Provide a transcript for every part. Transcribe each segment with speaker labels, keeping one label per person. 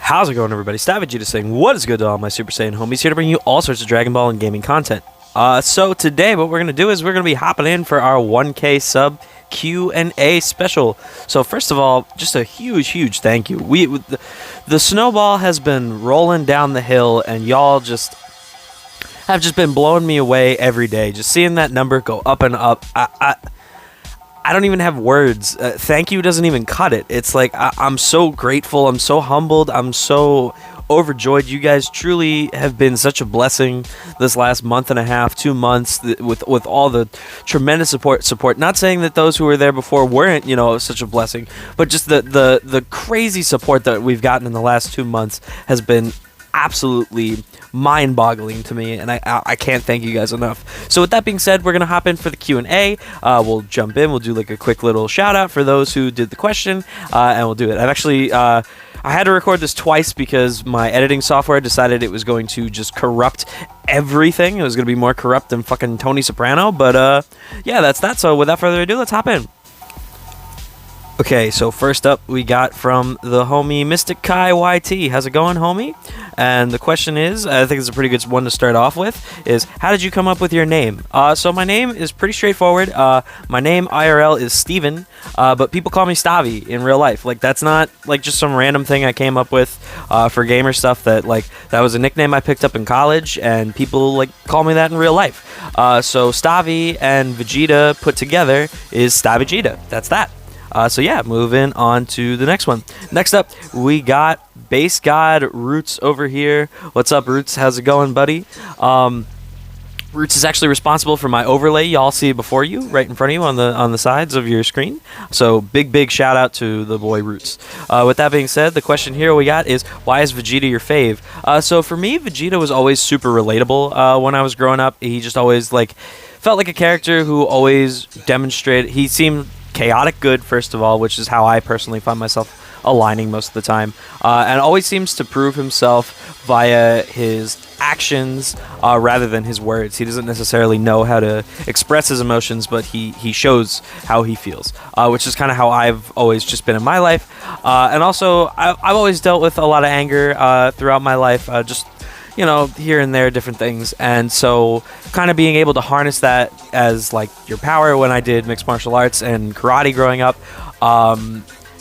Speaker 1: How's it going, everybody? Savvier saying, what is good to all my Super Saiyan homies, here to bring you all sorts of Dragon Ball and gaming content. So today what we're going to do is we're going to be hopping in for our 1K sub Q&A special. So first of all, just a huge thank you. The snowball has been rolling down the hill, and y'all have just been blowing me away every day. Just seeing that number go up and up. I don't even have words. Thank you doesn't even cut it. It's like I'm so grateful. I'm so humbled. I'm so overjoyed. You guys truly have been such a blessing this last month and a half, 2 months, with all the tremendous support. Not saying that those who were there before weren't, such a blessing, but just the crazy support that we've gotten in the last 2 months has been absolutely mind-boggling to me, and I can't thank you guys enough. So with that being said, we're gonna hop in for the Q&A. We'll jump in. We'll do like a quick little shout out for those who did the question, and we'll do it. I've actually I had to record this twice because my editing software decided it was going to just corrupt everything. It was gonna be more corrupt than fucking Tony Soprano, but yeah, that's that. So without further ado, let's hop in. Okay, so first up we got from the homie Mystic Kai YT. How's it going, homie? And the question is, I think it's a pretty good one to start off with, is how did you come up with your name? So my name is pretty straightforward. My name IRL is Steven, but people call me Stavi in real life. Like, that's not like just some random thing I came up with for gamer stuff. That was a nickname I picked up in college, and people like call me that in real life. So Stavi and Vegeta put together is Stavigeta. That's that. So yeah, moving on to the next one. Next up, we got Base God Roots over here. What's up, Roots? How's it going, buddy? Roots is actually responsible for my overlay y'all see before you, right in front of you on the sides of your screen. So big shout out to the boy Roots. With that being said, the question here we got is, why is Vegeta your fave? So for me, Vegeta was always super relatable when I was growing up. He just always felt like a character who always demonstrated. He seemed chaotic good, first of all, which is how I personally find myself aligning most of the time, and always seems to prove himself via his actions rather than his words. He doesn't necessarily know how to express his emotions, but he shows how he feels, which is kind of how I've always just been in my life. And also, I've always dealt with a lot of anger throughout my life, just here and there, different things. And so kind of being able to harness that as like your power when I did mixed martial arts and karate growing up,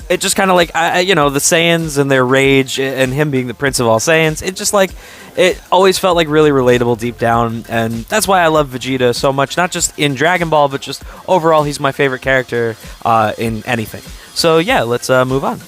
Speaker 1: it just kind of like, the Saiyans and their rage and him being the prince of all Saiyans, it just it always felt like really relatable deep down. And that's why I love Vegeta so much, not just in Dragon Ball, but just overall, he's my favorite character in anything. So yeah, let's move on.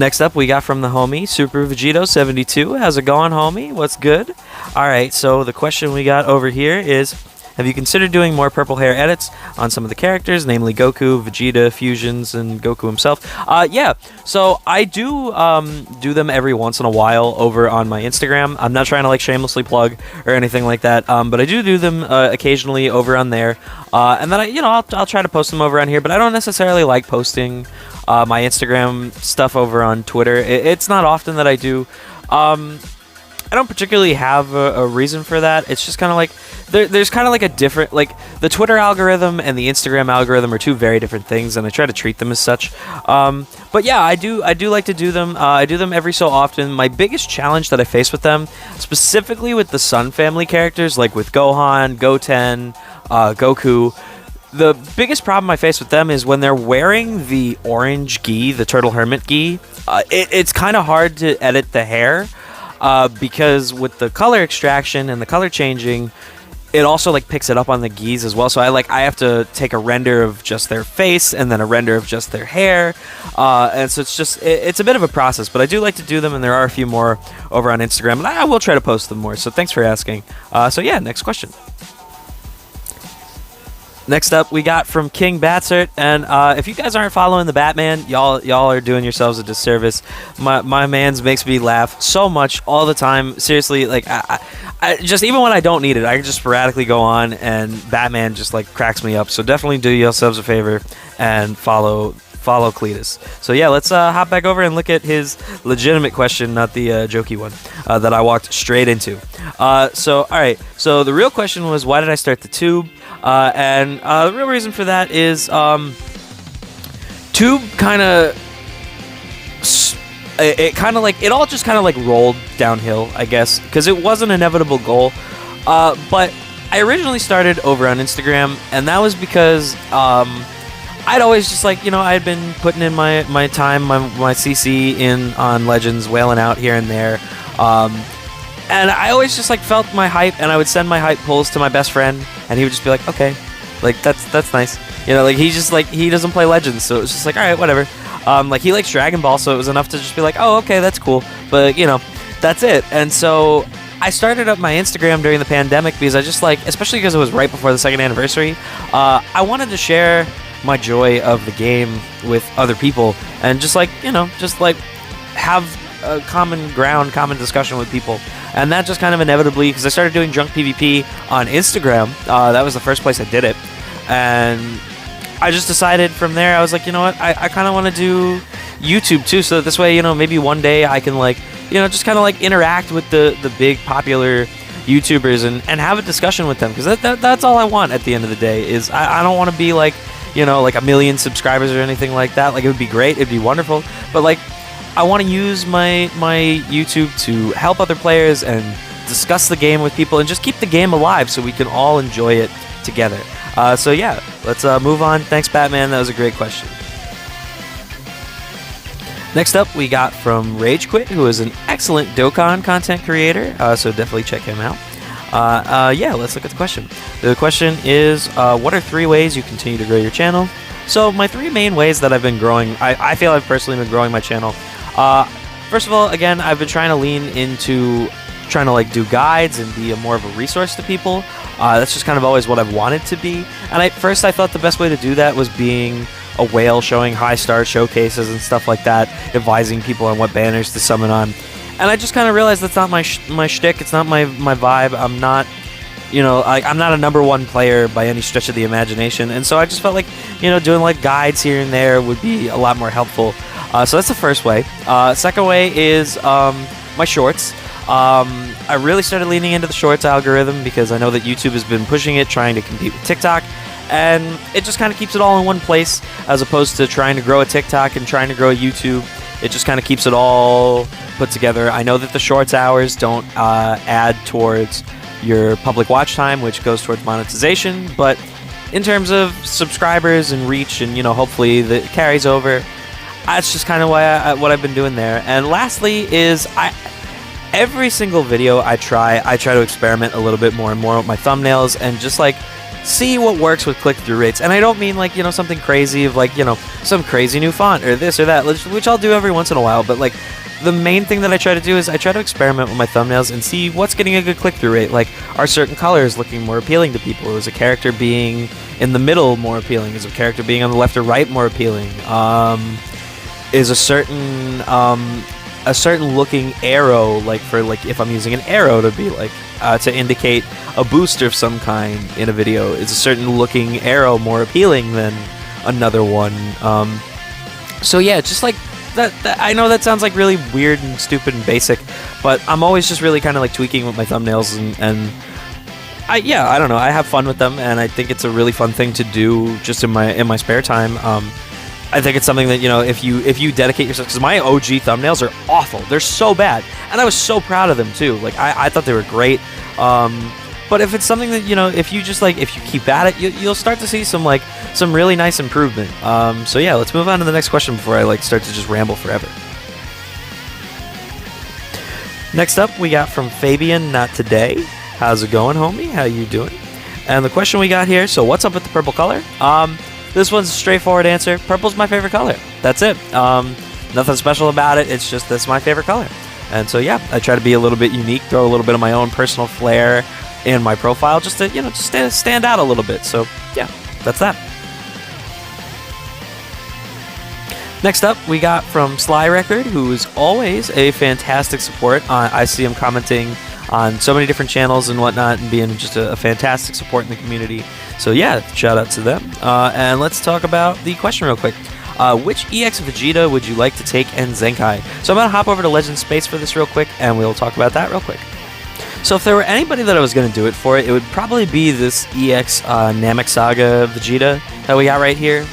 Speaker 1: Next up, we got from the homie, Super Vegito72. How's it going, homie? What's good? Alright, so the question we got over here is, have you considered doing more purple hair edits on some of the characters, namely Goku, Vegeta, Fusions, and Goku himself? Yeah, so I do them every once in a while over on my Instagram. I'm not trying to shamelessly plug or anything like that, but I do them occasionally over on there. And then I'll try to post them over on here, but I don't necessarily like posting my Instagram stuff over on Twitter. It's not often that I do. I don't particularly have a reason for that. It's just kind of like there's kind of like a different, the Twitter algorithm and the Instagram algorithm are two very different things, and I try to treat them as such. But yeah, I do like to do them. I do them every so often. My biggest challenge that I face with them, specifically with the Sun family characters, like with Gohan, Goten, Goku, the biggest problem I face with them is when they're wearing the orange gi, the Turtle Hermit gi. It's kind of hard to edit the hair. Because with the color extraction and the color changing, it also picks it up on the gis as well. So I have to take a render of just their face and then a render of just their hair, and so it's a bit of a process. But I do like to do them, and there are a few more over on Instagram, and I will try to post them more. So thanks for asking. So yeah, next question. Next up, we got from King Batsert, and if you guys aren't following the Batman, y'all are doing yourselves a disservice. My man's makes me laugh so much all the time. Seriously, I just, even when I don't need it, I can just sporadically go on, and Batman just cracks me up. So definitely do yourselves a favor and follow Cletus. So yeah, let's hop back over and look at his legitimate question, not the jokey one that I walked straight into. So alright, so the real question was, why did I start the tube? And the real reason for that is tube kind of it kind of like, it all just kind of like rolled downhill, I guess, because it was an inevitable goal. But I originally started over on Instagram, and that was because I'd always just like, I had been putting in my time, my CC in on Legends, wailing out here and there. And I always just like felt my hype, and I would send my hype pulls to my best friend, and he would just be like, okay, like that's nice. Like he's just like, he doesn't play Legends, so it was just like, all right, whatever. Like he likes Dragon Ball, so it was enough to just be like, oh, okay, that's cool. But that's it. And so I started up my Instagram during the pandemic because I just like, especially because it was right before the 2nd anniversary, I wanted to share my joy of the game with other people, and just like, just like have a common ground, common discussion with people. And that just kind of inevitably, because I started doing junk PvP on Instagram, that was the first place I did it. And I just decided from there, I was like, you know what, I kind of want to do YouTube too, so that this way, maybe one day I can like, just kind of like interact with the big popular YouTubers and have a discussion with them, because that's all I want at the end of the day. Is I don't want to be like, like 1 million subscribers or anything like that. Like, it would be great, it'd be wonderful, but like, I want to use my YouTube to help other players and discuss the game with people and just keep the game alive so we can all enjoy it together. So yeah, let's move on. Thanks, Batman. That was a great question. Next up, we got from RageQuit, who is an excellent Dokkan content creator, so definitely check him out. Yeah, let's look at the question. The question is, what are 3 ways you continue to grow your channel? So my 3 main ways that I've been growing, I feel I've personally been growing my channel. First of all, again, I've been trying to lean into trying to like do guides and be more of a resource to people. That's just kind of always what I've wanted to be. And at first I thought the best way to do that was being a whale, showing high star showcases and stuff like that, advising people on what banners to summon on. And I just kind of realized that's not my shtick. It's not my vibe. I'm not, I'm not a #1 player by any stretch of the imagination. And so I just felt like, doing like guides here and there would be a lot more helpful. So that's the first way. Second way is my shorts. I really started leaning into the shorts algorithm because I know that YouTube has been pushing it, trying to compete with TikTok. And it just kind of keeps it all in one place, as opposed to trying to grow a TikTok and trying to grow a YouTube. It just kind of keeps it all put together. I know that the shorts hours don't add towards your public watch time, which goes towards monetization, but in terms of subscribers and reach, and hopefully that carries over, that's just kind of what I've been doing there. And lastly is every single video I try to experiment a little bit more and more with my thumbnails and just like see what works with click-through rates. And I don't mean like, something crazy of like, some crazy new font or this or that, which I'll do every once in a while, but like the main thing that I try to do is I try to experiment with my thumbnails and see what's getting a good click-through rate. Like, are certain colors looking more appealing to people? Is a character being in the middle more appealing? Is a character being on the left or right more appealing? Is a certain looking arrow, like for like if I'm using an arrow to be like to indicate a boost of some kind in a video, is a certain looking arrow more appealing than another one? So yeah, just like that, I know that sounds like really weird and stupid and basic, but I'm always just really kind of like tweaking with my thumbnails, and I don't know, I have fun with them, and I think it's a really fun thing to do just in my spare time. I think it's something that, if you dedicate yourself, because my OG thumbnails are awful. They're so bad. And I was so proud of them too. Like, I thought they were great. But if it's something that, if you just like, if you keep at it, you'll start to see some really nice improvement. So yeah, let's move on to the next question before I like start to just ramble forever. Next up, we got from Fabian, not today. How's it going, homie? How you doing? And the question we got here, so what's up with the purple color? This one's a straightforward answer. Purple's my favorite color. That's it. Nothing special about it. It's just that's my favorite color. And so yeah, I try to be a little bit unique, throw a little bit of my own personal flair in my profile, just to just stand out a little bit. So yeah, that's that. Next up, we got from Sly Record, who is always a fantastic support. I see him commenting on so many different channels and whatnot, and being just a fantastic support in the community. So yeah, shout out to them. And let's talk about the question real quick. Which EX Vegeta would you like to take and Zenkai? So I'm going to hop over to Legend Space for this real quick, and we'll talk about that real quick. So if there were anybody that I was going to do it for, it would probably be this EX Namek Saga Vegeta that we got right here.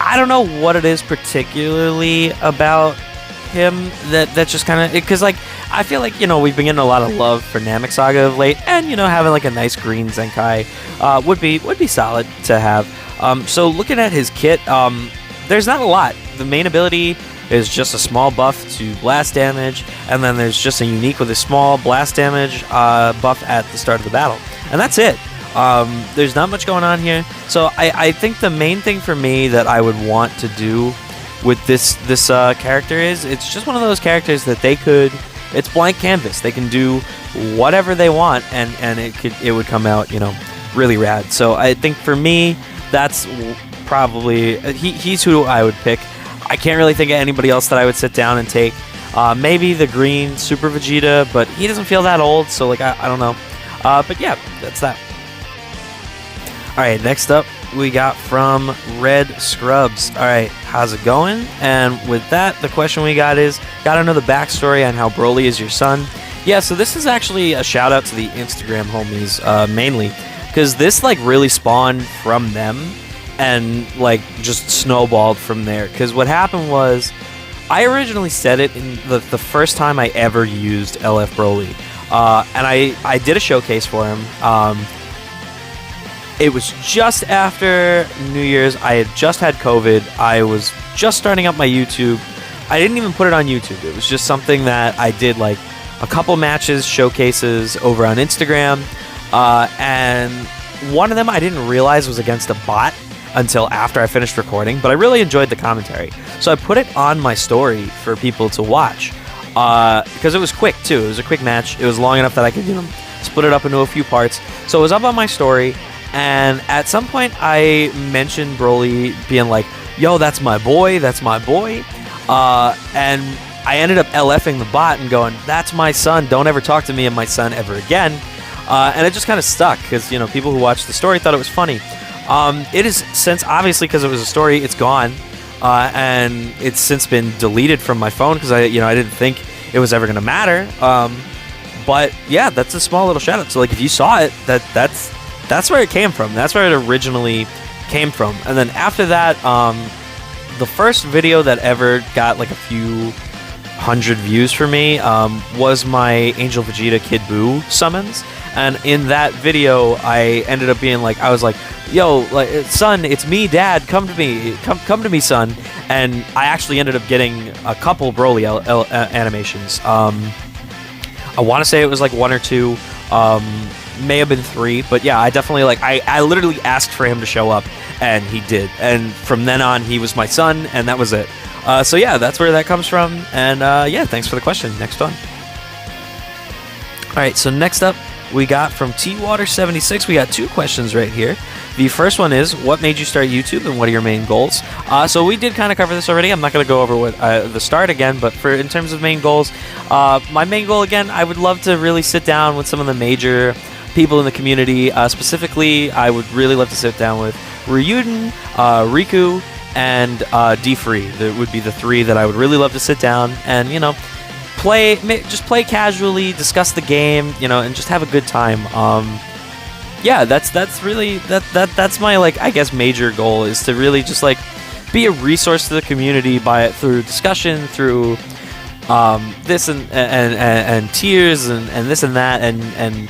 Speaker 1: I don't know what it is particularly about him that just kind of, because like I feel like, you know, we've been getting a lot of love for Namek Saga of late, and you know, having like a nice green Zenkai would be solid to have. So looking at his kit, there's not a lot. The main ability is just a small buff to blast damage, and then there's just a unique with a small blast damage buff at the start of the battle, and that's it. There's not much going on here, so I think the main thing for me that I would want to do with this character is, it's just one of those characters that it's blank canvas. They can do whatever they want, and it would come out, you know, really rad. So I think for me, that's probably he's who I would pick. I can't really think of anybody else that I would sit down and take. Maybe the green Super Vegeta, but he doesn't feel that old, so like I don't know. But yeah, that's that. Alright, next up we got from Red Scrubs. Alright, how's it going? And with that, the question we got is, gotta know the backstory on how Broly is your son. Yeah, so this is actually a shout out to the Instagram homies, mainly, because this like really spawned from them and like just snowballed from there. Because what happened was, I originally said it in the first time I ever used LF Broly, and I did a showcase for him. It was just after New Year's. I had just had COVID. I was just starting up my YouTube. I didn't even put it on YouTube. It was just something that I did, like a couple matches, showcases over on Instagram, and one of them I didn't realize was against a bot until after I finished recording, but I really enjoyed the commentary. So I put it on my story for people to watch, because it was quick too. It was a quick match. It was long enough that I could, you know, split it up into a few parts. So it was up on my story, and at some point I mentioned Broly being like, yo, that's my boy, that's my boy. And I ended up LFing the bot and going, that's my son, don't ever talk to me and my son ever again. And it just kind of stuck, because, you know, people who watched the story thought it was funny. It is since, obviously, because it was a story, it's gone, and it's since been deleted from my phone, because I didn't think it was ever going to matter. But yeah, that's a small little shout out. So like, if you saw it, that's where it came from. That's where it originally came from. And then after that, the first video that ever got like a few hundred views for me was my Angel Vegeta Kid Buu summons. And in that video, I ended up being like, I was like, yo, like, son, it's me, dad, come to me, son. And I actually ended up getting a couple Broly animations. I want to say it was like 1 or 2, may have been 3, but yeah, I definitely, like, I literally asked for him to show up, and he did. And from then on, he was my son, and that was it. So yeah, that's where that comes from. And yeah, thanks for the question. Next one. Alright, so next up, we got from Twater76. We got 2 questions right here. The first one is, what made you start YouTube, and what are your main goals? So we did kind of cover this already. I'm not going to go over what the start again, but in terms of main goals, my main goal again, I would love to really sit down with some of the major people in the community. Specifically, I would really love to sit down with Ryuden, Riku, and D-Free. That would be the 3 that I would really love to sit down and, you know, just play casually, discuss the game, you know, and just have a good time. Yeah, that's really that's my, like, I guess major goal, is to really just like be a resource to the community through discussion, through this and tiers and this and that, and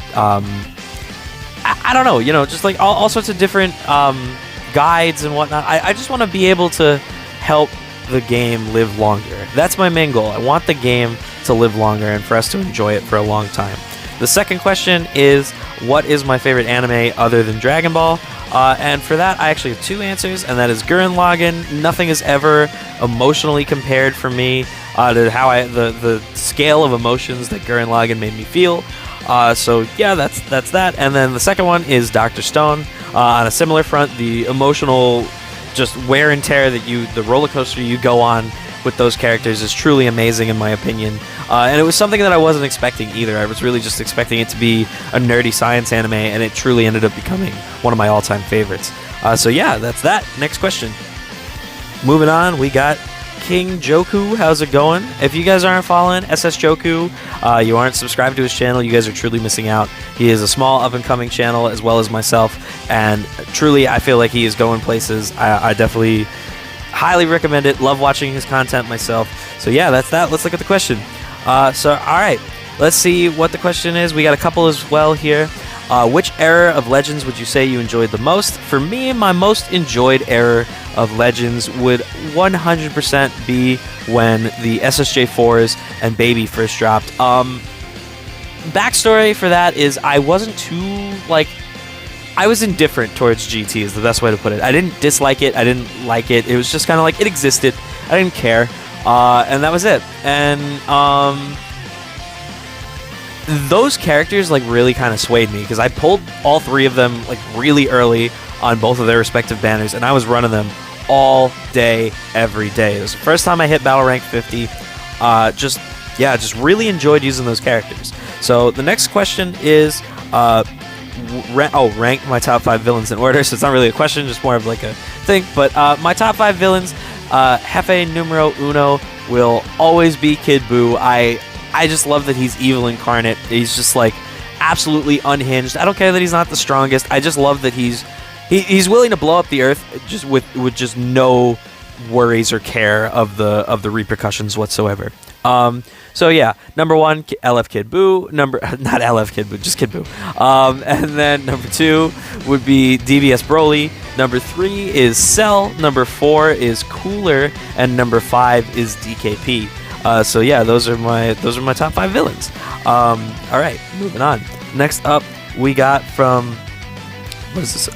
Speaker 1: I don't know, you know, just like all sorts of different guides and whatnot. I just want to be able to help the game live longer. That's my main goal. I want the game to live longer and for us to enjoy it for a long time. The second question is, what is my favorite anime other than Dragon Ball? And for that, I actually have 2 answers, and that is Gurren Lagann. Nothing is ever emotionally compared for me to how the scale of emotions that Gurren Lagann made me feel. So yeah, that's that. And then the second one is Dr. Stone. On a similar front, the emotional just wear and tear the roller coaster you go on with those characters is truly amazing in my opinion. And it was something that I wasn't expecting either. I was really just expecting it to be a nerdy science anime, and it truly ended up becoming one of my all-time favorites. So yeah, that's that. Next question. Moving on, we got King Joku. How's it going? If you guys aren't following SS Joku, you aren't subscribed to his channel, you guys are truly missing out. He is a small up-and-coming channel as well as myself, and truly I feel like he is going places. I definitely highly recommend it. Love watching his content myself. So yeah, that's that. Let's look at the question. So all right, let's see what the question is. We got a couple as well here. Which era of Legends would you say you enjoyed the most? For me, my most enjoyed era of Legends would 100% be when the SSJ4s and Baby first dropped. Backstory for that is I wasn't too, like, I was indifferent towards GT is the best way to put it. I didn't dislike it. I didn't like it. It was just kind of like it existed. I didn't care. And that was it. And those characters like really kind of swayed me because I pulled all three of them like really early on both of their respective banners, and I was running them all day, every day. It was the first time I hit battle rank 50. Just really enjoyed using those characters. So the next question is rank my top 5 villains in order. So it's not really a question, just more of like a thing. But my top 5 villains, Jefe numero uno will always be Kid Buu. I just love that he's evil incarnate. He's just like absolutely unhinged. I don't care that he's not the strongest. I just love that he's willing to blow up the earth just with just no worries or care of the repercussions whatsoever. So yeah, number 1, LF Kid Buu. Not LF Kid Buu, just Kid Buu. And then number 2 would be DBS Broly. Number 3 is Cell. Number 4 is Cooler, and number 5 is DKP. So yeah, those are my top 5 villains. All right, moving on. Next up, we got from what is this?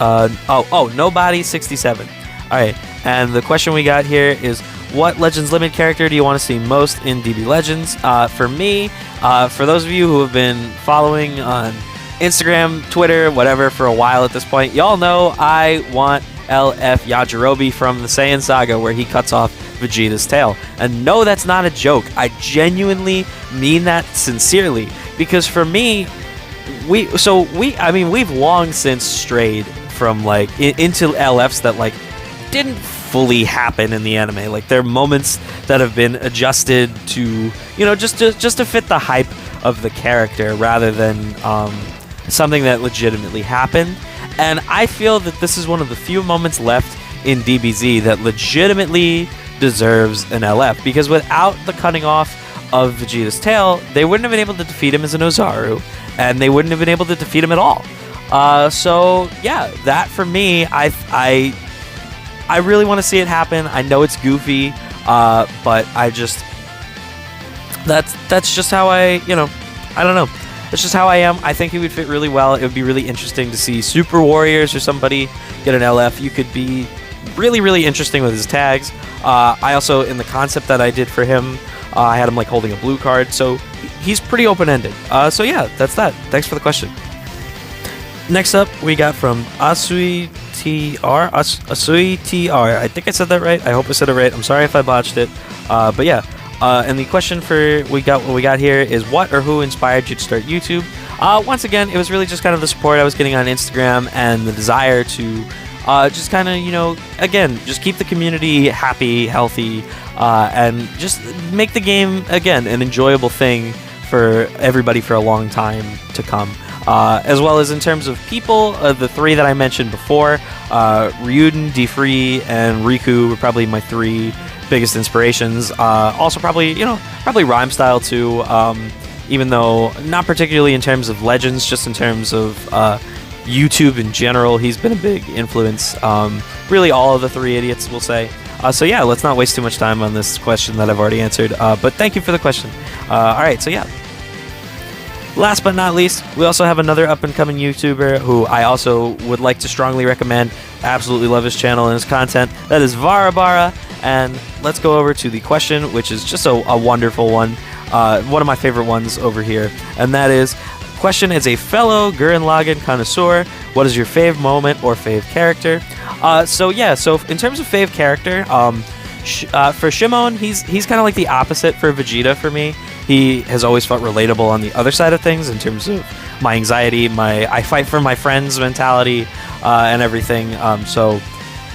Speaker 1: Nobody 67. All right, and the question we got here is, what Legends Limited character do you want to see most in DB Legends? For me, for those of you who have been following on Instagram, Twitter, whatever for a while at this point, y'all know I want LF Yajirobe from the Saiyan Saga, where he cuts off Vegeta's tail. And no, that's not a joke. I genuinely mean that sincerely, because for me, we've long since strayed from like into LFs that like didn't fully happen in the anime. Like there are moments that have been adjusted to, just to fit the hype of the character rather than something that legitimately happened. And I feel that this is one of the few moments left in DBZ that legitimately deserves an LF, because without the cutting off of Vegeta's tail, they wouldn't have been able to defeat him as an Ozaru, and they wouldn't have been able to defeat him at all. So yeah, that for me, I really want to see it happen. I know it's goofy, but that's just how I don't know. That's just how I am. I think he would fit really well. It would be really interesting to see Super Warriors or somebody get an LF. You could be really, really interesting with his tags. I also, in the concept that I did for him, I had him like holding a blue card, so he's pretty open-ended. So yeah, that's that. Thanks for the question. Next up, we got from Asui TR. I think I said that right. I hope I said it right. I'm sorry if I botched it. But yeah. And the question we got here is, what or who inspired you to start YouTube? Once again, it was really just kind of the support I was getting on Instagram and the desire to just kind of, again, just keep the community happy, healthy, and just make the game, again, an enjoyable thing for everybody for a long time to come. As well as in terms of people, the 3 that I mentioned before, Ryuden, D-Free, and Riku were probably my 3 biggest inspirations. Also probably rhyme style too, even though not particularly in terms of Legends, just in terms of YouTube in general, he's been a big influence. Really all of the 3 idiots, we'll say. So yeah, let's not waste too much time on this question that I've already answered, but thank you for the question. Alright, so yeah. Last but not least, we also have another up-and-coming YouTuber who I also would like to strongly recommend. Absolutely love his channel and his content. That is Varabara. And let's go over to the question, which is just a wonderful one. One of my favorite ones over here. And that is, question is a fellow Gurren Lagann connoisseur. What is your fave moment or fave character? So in terms of fave character, for Shimon, he's kind of like the opposite for Vegeta for me. He has always felt relatable on the other side of things in terms of my anxiety, I fight for my friends mentality, and everything. So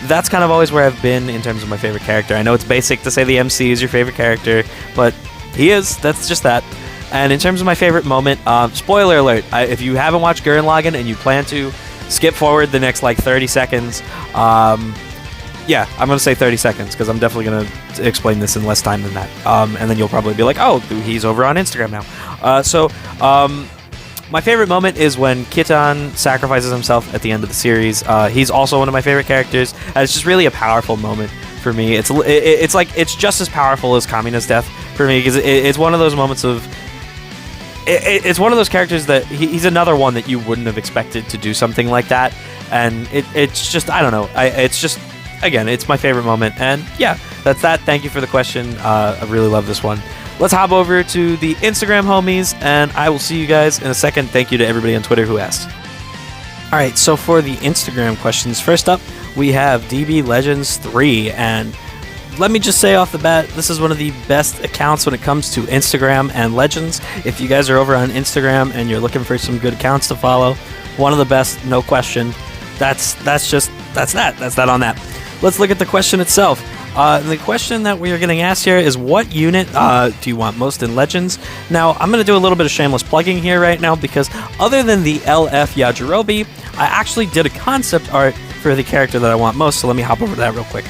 Speaker 1: that's kind of always where I've been in terms of my favorite character. I know it's basic to say the MC is your favorite character, but he is. That's just that. And in terms of my favorite moment, spoiler alert, if you haven't watched Gurren Lagann and you plan to, skip forward the next like 30 seconds. yeah, I'm going to say 30 seconds because I'm definitely going to explain this in less time than that. And then you'll probably be like, oh, he's over on Instagram now. My favorite moment is when Kitan sacrifices himself at the end of the series. He's also one of my favorite characters. It's just really a powerful moment for me. It's like it's just as powerful as Kamina's death for me because it's one of those moments of. It's one of those characters that he's another one that you wouldn't have expected to do something like that, and it's just I don't know. It's just again, it's my favorite moment, and yeah, that's that. Thank you for the question. I really love this one. Let's hop over to the Instagram homies, and I will see you guys in a second. Thank you to everybody on Twitter who asked. All right, so for the Instagram questions, first up, we have DB Legends 3, and let me just say off the bat, this is one of the best accounts when it comes to Instagram and Legends. If you guys are over on Instagram and you're looking for some good accounts to follow, one of the best, no question. That's that on that. Let's look at the question itself. The question that we are getting asked here is, what unit do you want most in Legends? Now, I'm going to do a little bit of shameless plugging here right now because other than the LF Yajirobe, I actually did a concept art for the character that I want most, so let me hop over to that real quick.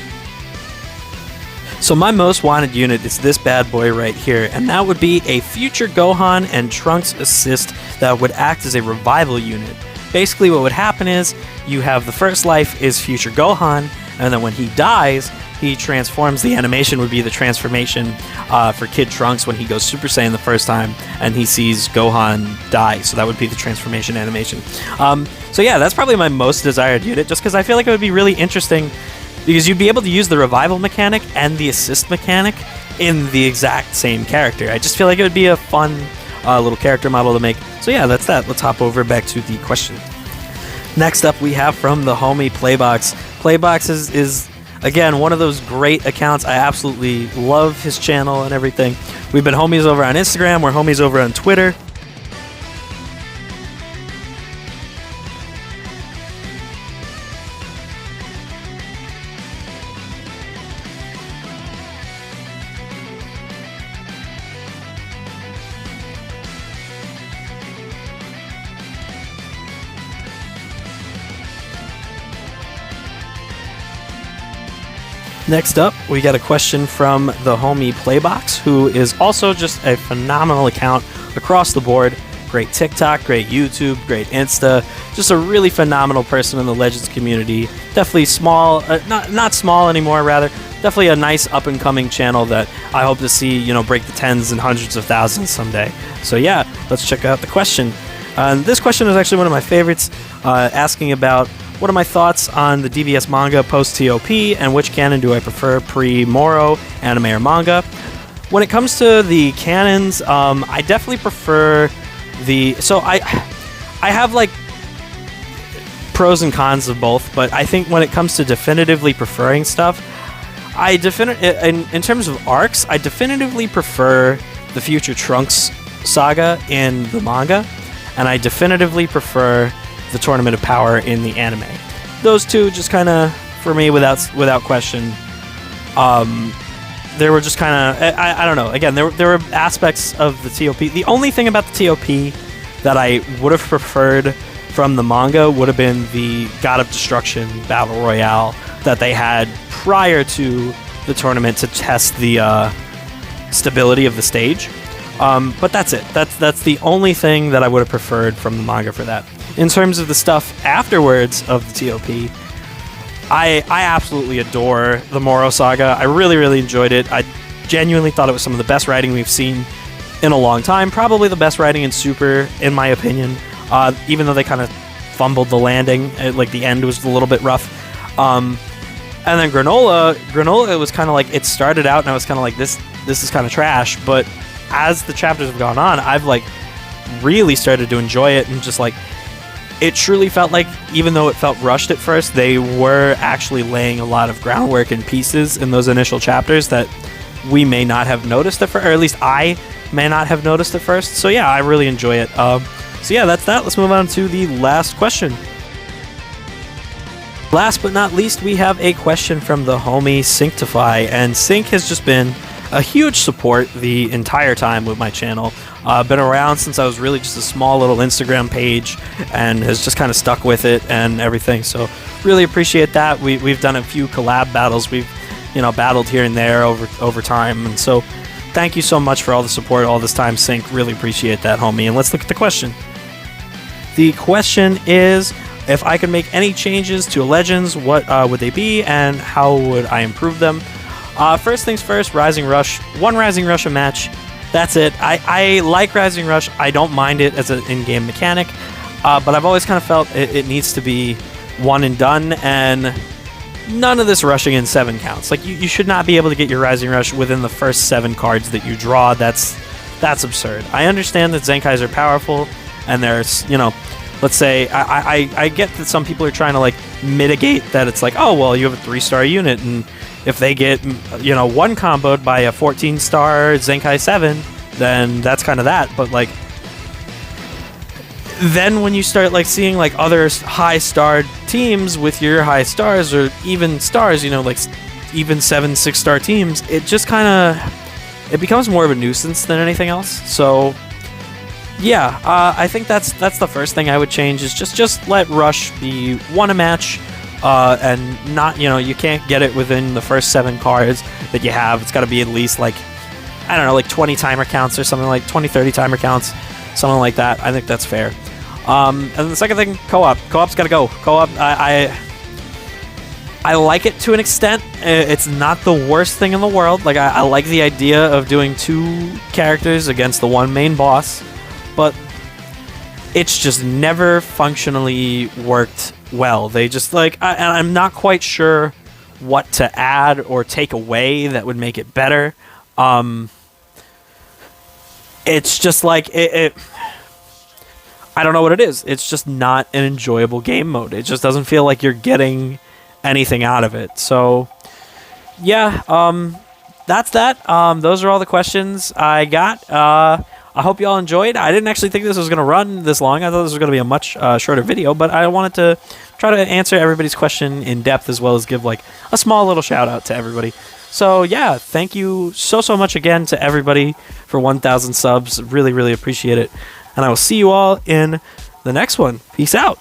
Speaker 1: So my most wanted unit is this bad boy right here, and that would be a future Gohan and Trunks assist that would act as a revival unit. Basically what would happen is, you have the first life is future Gohan, and then when he dies, he transforms. The animation would be the transformation for Kid Trunks when he goes Super Saiyan the first time and he sees Gohan die. So that would be the transformation animation. So yeah, that's probably my most desired unit, just because I feel like it would be really interesting because you'd be able to use the revival mechanic and the assist mechanic in the exact same character. I just feel like it would be a fun little character model to make. So yeah, that's that. Let's hop over back to the question. Next up, we have from the homie Playbox. Playbox is again, one of those great accounts. I absolutely love his channel and everything. We've been homies over on Instagram. We're homies over on Twitter. Next up, we got a question from the homie Playbox, who is also just a phenomenal account across the board. Great TikTok, great YouTube, great Insta. Just a really phenomenal person in the Legends community. Definitely small, not small anymore, rather. Definitely a nice up-and-coming channel that I hope to see, break the tens and hundreds of thousands someday. So yeah, let's check out the question. This question is actually one of my favorites, asking about what are my thoughts on the DBS manga post-TOP, and which canon do I prefer, pre-Moro, anime or manga? When it comes to the canons, I definitely prefer the... So I have, pros and cons of both, but I think when it comes to definitively preferring stuff, in terms of arcs, I definitively prefer the Future Trunks saga in the manga, and I definitively prefer the Tournament of Power in the anime. Those two just kind of, for me, without question, they were just kind of, I don't know. Again, there were aspects of the TOP. The only thing about the TOP that I would have preferred from the manga would have been the God of Destruction Battle Royale that they had prior to the tournament to test the stability of the stage. But that's it. That's the only thing that I would have preferred from the manga for that. In terms of the stuff afterwards of the TOP, I absolutely adore the Moro saga. I really, really enjoyed it. I genuinely thought it was some of the best writing we've seen in a long time. Probably the best writing in Super, in my opinion. Even though they kind of fumbled the landing, the end was a little bit rough. And then Granola, it was kind of like, it started out and I was kind of like, this is kind of trash. But as the chapters have gone on, I've really started to enjoy it, and just it truly felt like, even though it felt rushed at first, they were actually laying a lot of groundwork and pieces in those initial chapters that we may not have noticed at first, or at least I may not have noticed at first. So yeah, I really enjoy it. So yeah, that's that. Let's move on to the last question. Last but not least, we have a question from the homie Synctify, and Sync has just been a huge support the entire time with my channel. Been around since I was really just a small little Instagram page, and has just kind of stuck with it and everything. So really appreciate that. We've done a few collab battles. We've battled here and there over time, and so thank you so much for all the support all this time, Sync. Really appreciate that, homie. And let's look at the question. The question is, if I could make any changes to Legends, what would they be, and how would I improve them? First things first, Rising Rush. One Rising Rush a match. That's it. I like Rising Rush. I don't mind it as an in-game mechanic, but I've always kind of felt it needs to be one and done, and none of this rushing in 7 counts. Like, you should not be able to get your Rising Rush within the first 7 cards that you draw. That's absurd. I understand that Zenkais are powerful, and there's, let's say, I get that some people are trying to, like, mitigate that. It's like, oh, well, you have a 3-star unit, and if they get, one comboed by a 14-star Zenkai 7, then that's kind of that. But, like, then when you start, like, seeing, like, other high-starred teams with your high stars, or even stars, like, even 7 6-star teams, it just kind of, it becomes more of a nuisance than anything else. So, yeah, I think that's the first thing I would change, is just let Rush be one a match. And not, you can't get it within the first 7 cards that you have. It's got to be at least, like, I don't know, like 20 timer counts or something, like 20, 30 timer counts, something like that. I think that's fair. And the second thing, co-op. Co-op's got to go. Co-op, I like it to an extent. It's not the worst thing in the world. Like, I like the idea of doing 2 characters against the one main boss, but it's just never functionally worked well. They just, like, and I'm not quite sure what to add or take away that would make it better. It's just like I don't know what it is. It's just not an enjoyable game mode. It just doesn't feel like you're getting anything out of it. So yeah, that's that. Those are all the questions I got. I hope you all enjoyed. I didn't actually think this was going to run this long. I thought this was going to be a much shorter video, but I wanted to try to answer everybody's question in depth, as well as give, like, a small little shout out to everybody. So yeah, thank you so much again to everybody for 1,000 subs. Really, really appreciate it. And I will see you all in the next one. Peace out.